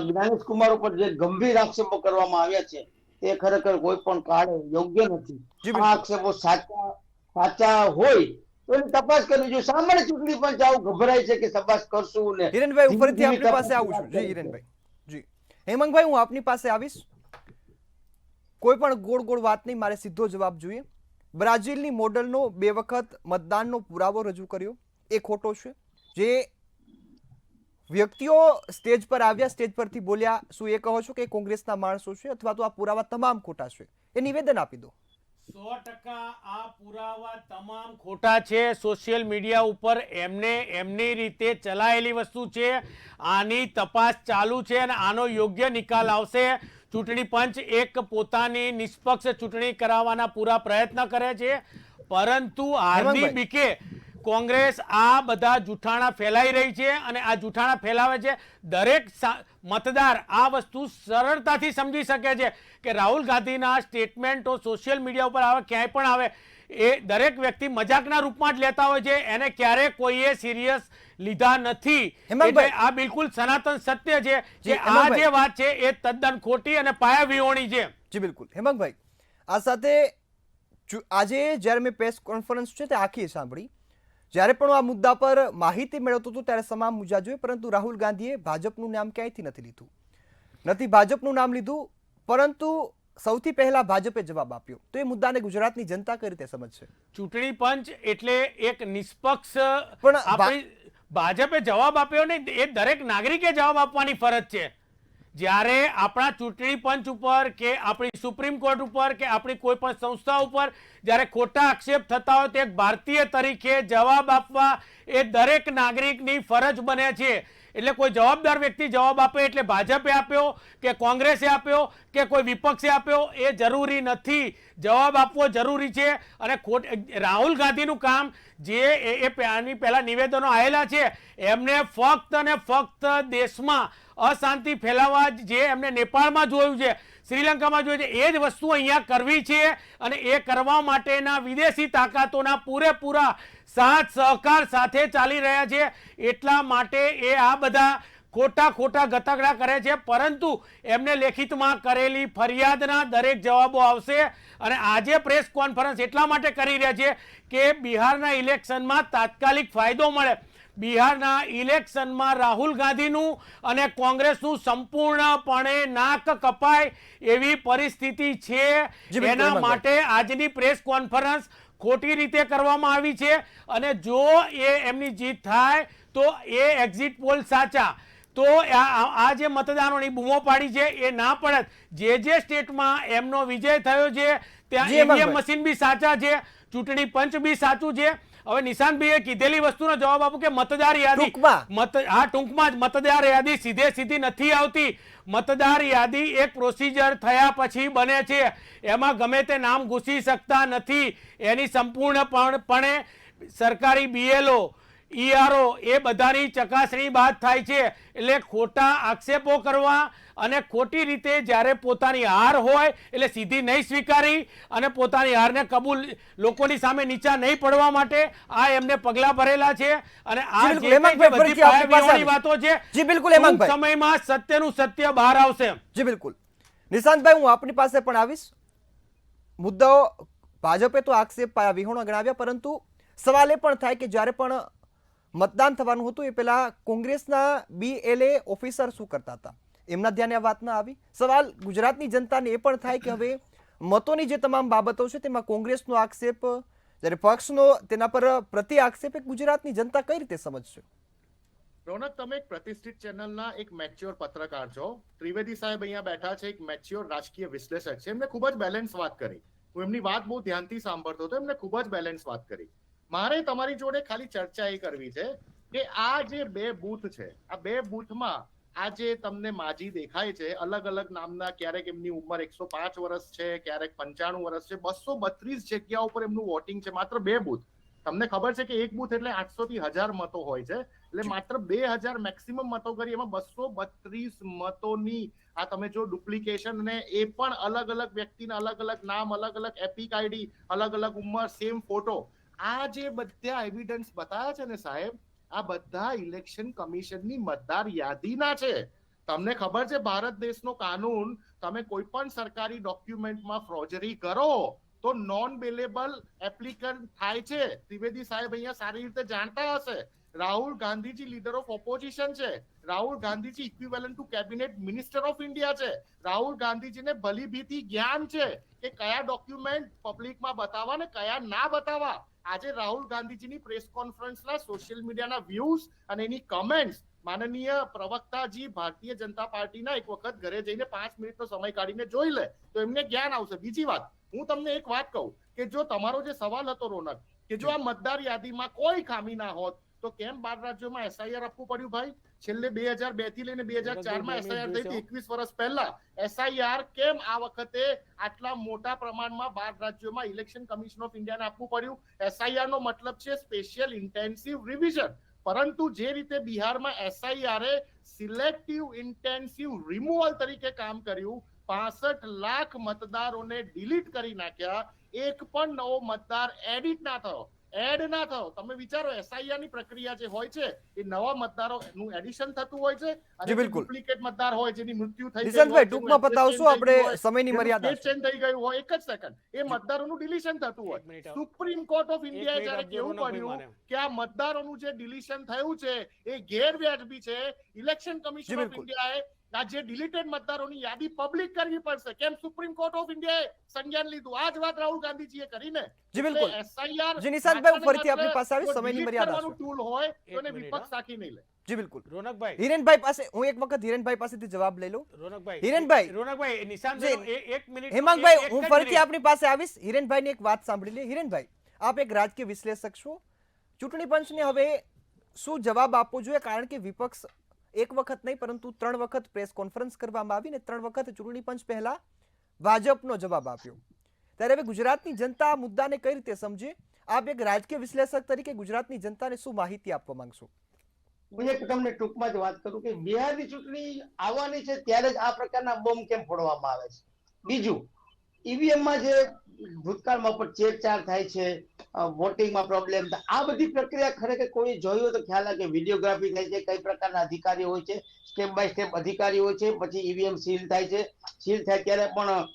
જ્ઞાનેશ કુમાર ઉપર જે ગંભીર આક્ષેપો કરવામાં આવ્યા છે તે ખરેખર કોઈ પણ કાળે યોગ્ય નથી. આ આક્ષેપો સાચા હોય તો એની તપાસ કરવી જોઈએ. શા માટે ચૂંટણી પંચ આવું ગભરાય છે કે તપાસ કરશું ને? હિરેનભાઈ, ફરીથી આપની પાસે આવું છું. જી હિરેનભાઈ. જી હેમંતભાઈ, હું આપની પાસે આવીશ. કોઈ પણ ગોળ વાત નહીં, મારે સીધો જવાબ જોઈએ. બ્રાઝિલની મોડલનો 2 વખત મતદાનનો પુરાવો રજૂ કર્યો, એ ખોટો છે? જે વ્યક્તિઓ સ્ટેજ પર આવ્યા, સ્ટેજ પરથી બોલ્યા, શું એ કહો છો કે કોંગ્રેસના માણસો છે, અથવા તો આ પુરાવા તમામ ખોટા છે? એ નિવેદન આપી દો. 100% આ પુરાવા તમામ ખોટા છે. સોશિયલ મીડિયા ઉપર એમની રીતે ચલાયેલી વસ્તુ છે. આની તપાસ ચાલુ છે અને આનો યોગ્ય નિકાલ આવશે. ચૂંટણી પંચ એક પોતાની નિષ્પક્ષ ચૂંટણી કરાવવાના પૂરા પ્રયત્ન કરે છે, પરંતુ હારની બીકે કોંગ્રેસ આ બધા જૂઠાણા ફેલાઈ રહી છે અને આ જૂઠાણા ફેલાવે છે. દરેક મતદાર આ વસ્તુ સરળતાથી સમજી શકે છે કે રાહુલ ગાંધીના સ્ટેટમેન્ટો સોશિયલ મીડિયા ઉપર આવે, ક્યાંય પણ આવે, એ દરેક વ્યક્તિ મજાકના રૂપમાં જ લેતા હોય છે. એને ક્યારે કોઈએ સિરિયસ લીધા નથી. એટલે આ બિલકુલ સનાતન સત્ય છે કે આ જે વાત છે એ તદ્દન ખોટી અને પાયાવિહોણી છે. જી બિલકુલ. હેમંતભાઈ, આ સાથે આજે જ્યારે મેં પ્રેસ કોન્ફરન્સ છે તે આખી સાંભળી, જ્યારે પણ આ મુદ્દા પર માહિતી મેળવતો હતો ત્યારે તમામ મુદ્દા જોઈ, પરંતુ રાહુલ ગાંધીએ ભાજપનું નામ ક્યાંયથી નથી લીધું. નથી ભાજપનું નામ લીધું, પરંતુ સૌથી પહેલા ભાજપે જવાબ આપ્યો. તો એ મુદ્દાને ગુજરાતની જનતા કઈ રીતે સમજશે? ચૂંટણી પંચ એટલે એક નિષ્પક્ષ, પણ આપણી ભાજપે જવાબ આપ્યો ને, એ દરેક નાગરિકે જવાબ આપવાની ફરજ છે. જ્યારે આપણા ચૂંટણી પંચ ઉપર કે આપણી સુપ્રીમ કોર્ટ ઉપર કે આપણી કોઈ પણ સંસ્થા ઉપર જ્યારે ખોટા આક્ષેપ થતા હોય તો એક ભારતીય તરીકે જવાબ આપવા એ દરેક નાગરિકની ફરજ બને છે. એટલે કોઈ જવાબદાર વ્યક્તિ જવાબ આપે એટલે ભાજપે આપ્યો કે કોંગ્રેસે આપ્યો કે કોઈ વિપક્ષે આપ્યો એ જરૂરી નથી. જવાબ આપવો જરૂરી છે. અને રાહુલ ગાંધીનું કામ જે આની પહેલા નિવેદનો આવેલા છે, એમને ફક્ત અને ફક્ત દેશમાં અશાંતિ ફેલાવવા, જે એમને નેપાળમાં જોયું છે, શ્રીલંકામાં જોયું છે, એ જ વસ્તુ અહીંયા કરવી છે. અને એ કરવા માટેના વિદેશી તાકાતોના પૂરેપૂરા સાથ સહકાર સાથે ચાલી રહ્યા છે. એટલા માટે એ આ બધા ખોટા ગતકડા કરે છે, પરંતુ એમને લેખિતમાં કરેલી ફરિયાદના દરેક જવાબો આવશે. અને આજે પ્રેસ કોન્ફરન્સ એટલા માટે કરી રહ્યા છે કે બિહારના ઇલેક્શનમાં તાત્કાલિક ફાયદો મળે. બિહારના ઇલેક્શનમાં રાહુલ ગાંધીનું અને કોંગ્રેસનું સંપૂર્ણપણે નાક કપાય એવી પરિસ્થિતિ છે. એના માટે આજની પ્રેસ કોન્ફરન્સ ખોટી રીતે કરવામાં આવી છે. અને જો એમની જીત થાય તો એ એક્ઝિટ પોલ સાચા, તો આ જે મતદારોની બૂમો પાડી છે એ ના પડે. જે સ્ટેટમાં એમનો વિજય થયો છે ત્યાં ઈવીએમ મશીન બી સાચા છે, ચૂંટણી પંચ બી સાચું છે. હવે નિશાંતભાઈએ કીધેલી વસ્તુનો જવાબ આપો કે મતદાર યાદી, ટૂંકમાં જ મતદાર યાદી સીધી નથી આવતી. મતદાર યાદી એક પ્રોસિજર થયા પછી બને છે. એમાં ગમે તે નામ ઘૂસી શકતા નથી. એની સંપૂર્ણપણે સરકારી BLO, ERO એ બધાની ચકાસણી બાદ થાય છે. એટલે ખોટા આક્ષેપો કરવા અને ખોટી રીતે જ્યારે પોતાની હાર હોય એટલે સીધી નહીં સ્વીકારી અને પોતાની હારને કબૂલ, લોકોની સામે નીચા નહીં પડવા માટે આ એમને પગલા ભરેલા છે. અને આ જે બધી પાયાવિહોણી વાતો છે, ટૂંક સમયમાં સત્યનું સત્ય બહાર આવશે. જી બિલકુલ. નિશાંતભાઈ, હું આપની પાસે પણ આવીશ. મુદ્દાઓ ભાજપે તો આક્ષેપ પાયાવિહોણા ગણાવ્યા, પરંતુ સવાલ એ પણ થાય કે જ્યારે પણ મતદાન થવાનું હતું એ પહેલા કોંગ્રેસના BLA ઓફિસર શું કરતા હતા, એમના ધ્યાને આ વાત ના આવી. સવાલ ગુજરાતની જનતાને એ પણ થાય કે હવે મતોની જે તમામ બાબતો છે તેમાં કોંગ્રેસનો આક્ષેપ, જ્યારે પક્ષનો તેના પર પ્રતિ આક્ષેપ એ ગુજરાતની જનતા કઈ રીતે સમજશે? રોનક, તમે એક પ્રતિષ્ઠિત ચેનલના એક મેચ્યોર પત્રકાર છો. ત્રિવેદી સાહેબ અહીંયા બેઠા છે, એક મેચ્યોર રાજકીય વિશ્લેષક છે. એમને ખૂબ જ બેલેન્સ વાત કરી. હું એમની વાત બહુ ધ્યાનથી સાંભળતો હતો. એમને ખૂબ જ બેલેન્સ વાત કરી. મારે તમારી જોડે ખાલી ચર્ચા એ કરવી છે કે આ જે બે બૂથ છે, આ બે બૂથમાં આ જે તમને માજી દેખાય છે, અલગ અલગ નામના, ક્યારેક એમની ઉંમર 105 વર્ષ છે, ક્યારેક 95 વર્ષ છે, 232 જગ્યાઓ પર એમનું વોટિંગ છે. માત્ર બે બૂથ. તમને ખબર છે કે એક બૂથ એટલે 800 થી 1000 મતો હોય છે, એટલે માત્ર 2000 મેક્સિમમ મતો કરી, એમાં 232 મતોની આ તમે જો ડુપ્લિકેશન, ને એ પણ અલગ અલગ વ્યક્તિના અલગ અલગ નામ, અલગ અલગ એપિક આઈડી, અલગ અલગ ઉંમર, સેમ ફોટો, આ જે બધા એવિડન્સ બતાવ્યા છે ને સાહેબ, આ બધા ઇલેક્શન કમિશનની મતદાર યાદીના છે. તમને ખબર છે ભારત દેશનો કાનૂન, તમે કોઈ પણ સરકારી ડોક્યુમેન્ટમાં ફ્રોજરી કરો તો નોન બેલેબલ એપ્લિકન્ટ થાય છે. ત્રિવેદી સાહેબ અહીંયા સારી રીતે જાણતા હશે. Rahul Gandhiji leader of opposition છે. Rahul Gandhiji equivalent to cabinet minister of India છે. રાહુલ ગાંધીજીને ભલીભીતી જ્ઞાન છે કે કયા ડોક્યુમેન્ટ પબ્લિકમાં બતાવવા ને કયા ના બતાવવા. આજે રાહુલ ગાંધીજીની પ્રેસ કોન્ફરન્સના સોશિયલ મીડિયાના વ્યૂઝ અને એની કમેન્ટ્સ માનનીય પ્રવક્તાજી ભારતીય જનતા પાર્ટીના એક વખત ઘરે જઈને 5 મિનિટનો સમય કાઢીને જોઈ લે તો એમને જ્ઞાન આવશે. બીજી વાત, હું તમને એક વાત કહું કે જો તમારો જે સવાલ હતો રોનક, કે જો આ મતદાર યાદીમાં કોઈ ખામી ના હોત તો કેમ 12 રાજ્યોમાં SIR આપવું પડ્યું ભાઈ? છેલ્લે 2002 થી લઈને 2004માં SIR થઈ હતી, 21 વર્ષ પહેલા. SIR કેમ આ વખતે આટલા મોટા પ્રમાણમાં 12 રાજ્યોમાં ઇલેક્શન કમિશન ઓફ ઇન્ડિયાને આપવું પડ્યું? SIR નો મતલબ છે સ્પેશિયલ ઇન્ટેન્સિવ રિવિઝન. પરંતુ જે રીતે બિહારમાં SIR એ સિલેક્ટિવ ઇન્ટેન્સિવ રિમૂવલ તરીકે કામ કર્યું, 65 લાખ મતદારોને ડિલીટ કરી નાખ્યા, એક પણ નવો મતદાર એડિટ ના થયો, એડ ના થયો. તમે વિચારો, SIR ની પ્રક્રિયા જે હોય છે એ નવા મતદારોનું એડિશન થતું હોય છે, અને ડુપ્લિકેટ મતદાર હોય જેની મૃત્યુ થઈ ગઈ હોય, નિશાંતભાઈ ટૂંકમાં બતાવશો, આપણે સમયની મર્યાદા છે, ચેન્જ થઈ ગયું હોય, એક જ સેકન્ડ, એ મતદારોનું ડિલીશન થતું હોય. સુપ્રીમ કોર્ટ ઓફ ઇન્ડિયાએ જ્યારે કેવું પડ્યું કે આ મતદારોનું જે ડિલીશન થયું છે એ ગેરવ્યાજબી છે, ઇલેક્શન કમિશન ઓફ ઇન્ડિયાએ આ જે ડિલીટેડ મતદારોની યાદી પબ્લિક કરવી પડશે. કેમ સુપ્રીમ કોર્ટ ઓફ ઇન્ડિયાએ સંજ્ઞાન લીધું? આ જ વાત રાહુલ ગાંધીજીએ કરીને. જી બિલકુલ. SIR જી નિશાંતભાઈ, ફરીથી આપની પાસે આવી, સમયની મર્યાદા છે. ટૂલ હોય તો એને વિપક્ષ સાખી નહીં લે. જી બિલકુલ. રોનકભાઈ, હિરેનભાઈ પાસે હું એક વખત હિરેનભાઈ પાસેથી જવાબ લઈ લઉં. રોનકભાઈ, નિશાંતભાઈ, એક મિનિટ. હેમાંગભાઈ, હું ફરીથી આપની પાસે આવીશ. હિરેનભાઈની એક વાત સાંભળી લે. હિરેનભાઈ, આપ એક રાજકીય વિશ્લેષક છો. ચૂંટણી પંચને હવે શું જવાબ આપવો જોઈએ? કારણ કે વિપક્ષ એક વખત નહીં પરંતુ 3 વખત પ્રેસ કોન્ફરન્સ કરવામાં આવી ને 3 વખત ચૂંટણી પંચ પહેલા ભાજપનો જવાબ આપ્યો. ત્યારે હવે ગુજરાતની જનતા આ મુદ્દાને કઈ રીતે સમજે? આપ એક રાજકીય વિશ્લેષક તરીકે ગુજરાતની જનતાને શું માહિતી આપવા માંગશો? હું એક તમને ટૂંકમાં જ વાત કરું કે બિહારની ચૂંટણી આવવાની છે ત્યારે જ આ પ્રકારના બોમ્બ કેમ ફોડવામાં આવે છે. બીજું, ઈવીએમમાં જે ભૂતકાળમાં પણ છેડછાડ થાય છે, વોટિંગમાં પ્રોબ્લેમ થાય, આ બધી પ્રક્રિયા ખરેખર કોઈ જોયું તો ખ્યાલ આવે કે વિડીયોગ્રાફી થાય છે, કઈ પ્રકારના અધિકારી હોય છે, સ્ટેપ બાય સ્ટેપ અધિકારી હોય છે, પછી ઈવીએમ સીલ થાય છે, સીલ થાય ત્યારે પણ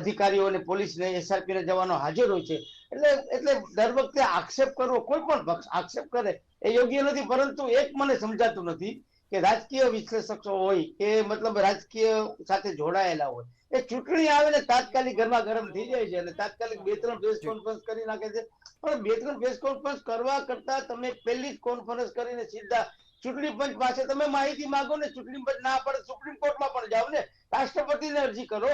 અધિકારીઓ અને પોલીસ ને SRP ના જવાનો હાજર હોય છે. એટલે દર વખતે આક્ષેપ કરવો, કોઈ પણ પક્ષ આક્ષેપ કરે એ યોગ્ય નથી. પરંતુ એક મને સમજાતું નથી કે રાજકીય વિશ્લેષકો હોય કે મતલબ રાજકીય સાથે જોડાયેલા હોય, એ ચૂંટણી આવે ને તાત્કાલિક ગરમા ગરમ થઈ જાય છે અને તાત્કાલિક 2-3 પ્રેસ કોન્ફરન્સ કરી નાખે છે. પણ 2-3 પ્રેસ કોન્ફરન્સ કરવા કરતા તમે પહેલી જ કોન્ફરન્સ કરીને સીધા ચૂંટણી પંચ પાસે તમે માહિતી માંગો ને, ચૂંટણી પંચ ના પડે સુપ્રીમ કોર્ટમાં પણ જાઓ ને, રાષ્ટ્રપતિને અરજી કરો.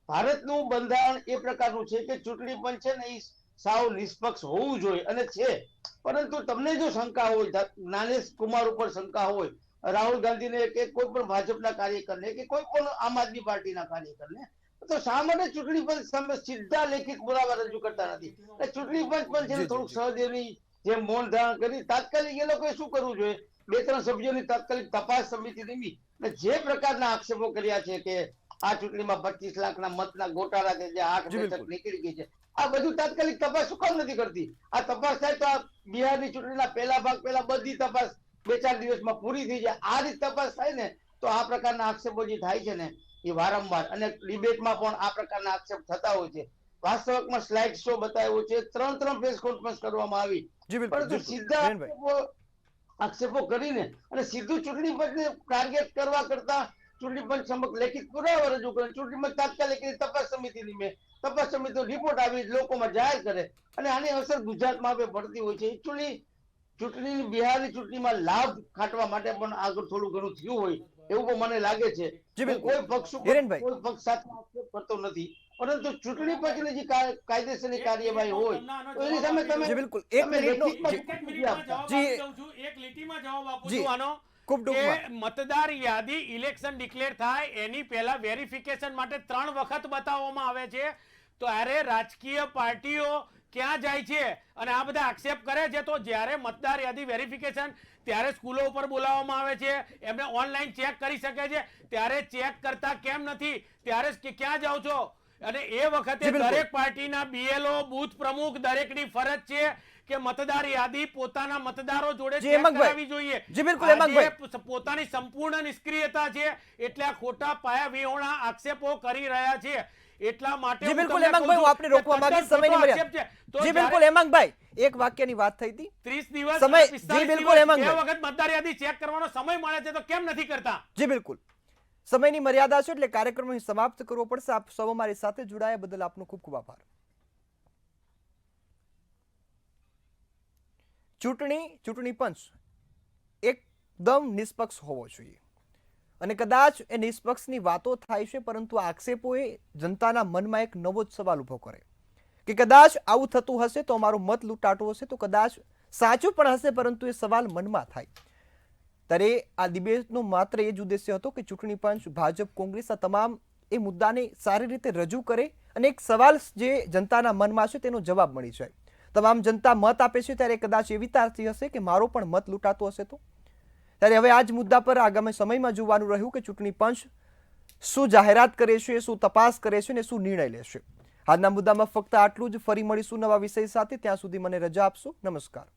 ભારતનું બંધારણ એ પ્રકારનું છે કે ચૂંટણી પંચ છે ને એ સાવ નિષ્પક્ષ હોવું જોઈએ અને છે. પરંતુ તમને જો શંકા હોય, જ્ઞાનેશ કુમાર ઉપર શંકા હોય, રાહુલ ગાંધીને કે કોઈ પણ ભાજપના કાર્યકરને કે કોઈ પણ આમ આદમી પાર્ટીના કાર્યકરને, તો શા માટે ચૂંટણી પંચ સામે સીધા લેખિત પુરાવા રજૂ કરતા નથી? ચૂંટણી પંચ પણ છે થોડુંક સહદેવની જેમ મૌન ધારણ કરી તાત્કાલિક એ લોકોએ શું કરવું જોઈએ? 2-3 સભ્યોની તાત્કાલિક તપાસ સમિતિ નિમી જે પ્રકારના આક્ષેપો કર્યા છે કે આ ચૂંટણીમાં 25 લાખના મતના ગોટાળા છે, જે 8 બેઠક નીકળી ગઈ છે, આ બધું તાત્કાલિક તપાસ શું કામ નથી કરતી? આ તપાસ થાય તો આ બિહારની ચૂંટણીના પહેલા ભાગ પહેલા બધી તપાસ 2-4 દિવસમાં પૂરી થઈ જાય. આ રીતે તપાસ થાય ને તો આ પ્રકારના આક્ષેપો જે થાય છે ને એ વારંવાર અને ડિબેટમાં પણ આ પ્રકારના આક્ષેપ થતા હોય છે. વાસ્તવમાં સ્લાઇડ શો બતાવ્યો છે, 3 પ્રેસ કોન્ફરન્સ કરવામાં આવી, પરંતુ સીધા આક્ષેપો કરીને અને સીધું ચૂંટણી પંચને ટાર્ગેટ કરવા કરતા ચૂંટણી પંચ સમક્ષ લેખિત પુરાવા રજૂ કરે, ચૂંટણી પંચ તાત્કાલિક તપાસ સમિતિ નિમે, તપાસ સમિતિનો રિપોર્ટ આવી લોકોમાં જાહેર કરે અને આની અસર ગુજરાતમાં હવે પડતી હોય છે. એકચ્યુઅલી ચૂંટણી બિહારની ચૂંટણીમાં લાભ ખાટવા માટે પણ આગળ થોડું ઘણું થયું હોય એવું પણ મને લાગે છે. જી બિલકુલ. કોઈ પક્ષ ઉપર હિરેનભાઈ. કોઈ પક્ષ સાથે આક્ષેપ કરતો નથી, પરંતુ ચૂંટણી પંચની જે કાયદેસરની કાર્યવાહી હોય તો એની સામે તમે જી બિલકુલ. એક તમે મિનિટનો લેખિતમાં જી, એક મિનિટમાં જવાબ જી. આપી દઉં છું. એક લીટીમાં જવાબ આપું જી. છું આનો ખૂબ કે ટૂંકમાં. મતદાર યાદી ઇલેક્શન ડિક્લેર થાય એની પહેલા વેરિફિકેશન માટે 3 વખત બતાવવામાં આવે છે. તો અરે રાજકીય પાર્ટીઓ ક્યાં જાય છે અને આ બધા આક્ષેપ કરે છે? તો જ્યારે મતદાર યાદી વેરિફિકેશન ત્યારે સ્કૂલો ઉપર બોલાવવામાં આવે છે, એમને ઓનલાઈન ચેક કરી શકે છે, ત્યારે ચેક કરતા કેમ નથી? ત્યારે ક્યાં જાઓ છો? અને એ વખતે જી બિલકુલ. દરેક પાર્ટીના BLO બૂથ પ્રમુખ દરેકની ફરજ છે કે મતદાર યાદી પોતાના મતદારો જોડે જી, ચેક હેમંતભાઈ. કરાવવી જોઈએ. જી બિલકુલ, આજે હેમંતભાઈ. પોતાની સંપૂર્ણ નિષ્ક્રિયતા છે એટલે આ ખોટા પાયા વિહોણા આક્ષેપો કરી રહ્યા છે. એટલા માટે જી હું બિલકુલ, તમને હેમંતભાઈ, હું કહું આપને છું રોકવા કે માંગીશ, તદ્દન સમયની ખોટો મર્યાદા. આક્ષેપ છે. તો જી જ્યારે બિલકુલ, હેમંતભાઈ, એક વાક્યની વાત થઈ હતી. 30 દિવસ સમય- અને જી 45 બિલકુલ, દિવસ હેમંતભાઈ. બે વખત મતદાર યાદી ચેક કરવાનો સમય મળે છે તો કેમ નથી કરતા? જી બિલકુલ, સમયની મર્યાદા છે એટલે કાર્યક્રમ અહીં સમાપ્ત કરવો પડશે. આપ સૌ અમારી સાથે જોડાયા બદલ આપનો ખૂબ ખૂબ આભાર. ચૂંટણી પંચ એકદમ નિષ્પક્ષ હોવો જોઈએ અને કદાચ એ નિષ્પક્ષની વાતો થાય છે, પરંતુ આક્ષેપો એ જનતાના મનમાં એક નવો જ સવાલ ઉભો કરે કે કદાચ આવું થતું હશે તો અમારો મત લૂંટાતો હશે, તો કદાચ સાચું પણ હશે, પરંતુ એ સવાલ મનમાં થાય. ત્યારે આ ડિબેટનો માત્ર એ જ ઉદ્દેશ્ય હતો કે ચૂંટણી પંચ, ભાજપ, કોંગ્રેસ આ તમામ એ મુદ્દાને સારી રીતે રજૂ કરે અને એક સવાલ જે જનતાના મનમાં છે તેનો જવાબ મળી જાય. તમામ જનતા મત આપે છે ત્યારે કદાચ એવી તારથી હશે કે મારો પણ મત લૂંટાતો હશે. તો ત્યારે હવે આ જ મુદ્દા પર આગામી સમયમાં જોવાનું રહ્યું કે ચૂંટણી પંચ શું જાહેરાત કરે છે, શું તપાસ કરે છે અને શું નિર્ણય લેશે. આજના મુદ્દામાં ફક્ત આટલું જ. ફરી મળીશું નવા વિષય સાથે. ત્યાં સુધી મને રજા આપશો. નમસ્કાર.